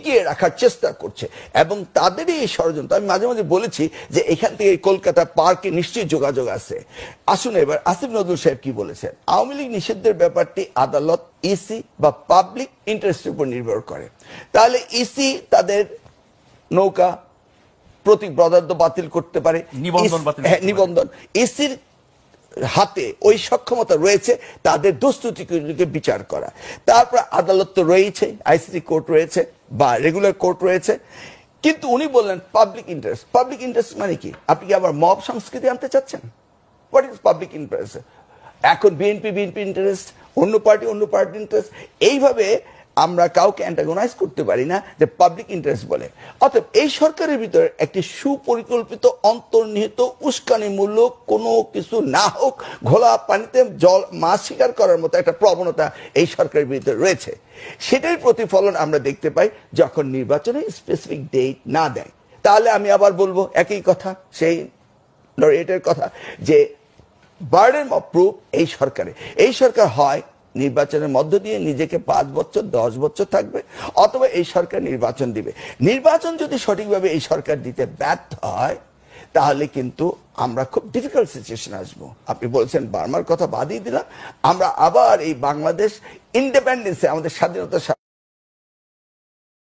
টিকিয়ে রাখার চেষ্টা করছে এবং তাদেরই এই ষড়যন্ত্র। আমি মাঝে মাঝে বলেছি যে এখান থেকে কলকাতা পার্কে নিশ্চয়ই যোগাযোগ আছে। আসুন এবার আসিফ নজরুল সাহেব কি বলেছেন, আওয়ামী লীগ নিষিদ্ধের ব্যাপারটি আদালত, ইসি বা পাবলিক ইন্টারেস্টের উপর নির্ভর করে। তাহলে ইসি তাদের নৌকা প্রতীক বরাদ্দ বাতিল করতে পারে, নিবন্ধন। ইসির হাতে ওই সক্ষমতা রয়েছে তাদের দুষ্কৃতিকে বিচার করা। তারপর আদালত তো রয়েছে, আইসিটি কোর্ট রয়েছে বা রেগুলার কোর্ট রয়েছে। কিন্তু উনি বললেন পাবলিক ইন্টারেস্ট। পাবলিক ইন্টারেস্ট মানে কি? আপনি কি আবার মব সংস্কৃতি আনতে চাচ্ছেন? What is public interest? এখন বিএনপি ইন্টারেস্ট, অন্য পার্টি ইন্টারেস্ট, এইভাবে আমরা কাউকে অ্যান্টাগোনাইজ করতে পারি না যে পাবলিক ইন্টারেস্ট বলে। অতএব এই সরকারের ভিতরে একটি সুপরিকল্পিত অন্তর্নিহিত উস্কানিমূলক কোনো কিছু না হোক, ঘোলা পানিতে জল মাছ শিকার করার মতো একটা প্রবণতা এই সরকারের ভিতরে রয়েছে। সেটাই প্রতিফলন আমরা দেখতে পাই যখন নির্বাচনে স্পেসিফিক ডেট না দেয়। তাহলে আমি আবার বলবো একই কথা, সেই লরিয়েটের কথা, যে বার্ডেন অফ প্রুফ এই সরকার হয় নির্বাচনের মধ্য দিয়ে নিজেকে 5 বছর 10 বছর থাকবে, অথবা এই সরকার নির্বাচন দিবে। নির্বাচন যদি সঠিকভাবে এই সরকার দিতে ব্যর্থ হয় তাহলে কিন্তু আমরা খুব ডিফিকাল্ট সিচুয়েশন আসবো। আপনি বলছেন বার্মার কথা বাদই দিলাম, আমরা আবার এই বাংলাদেশ ইন্ডিপেন্ডেন্সে, আমাদের স্বাধীনতা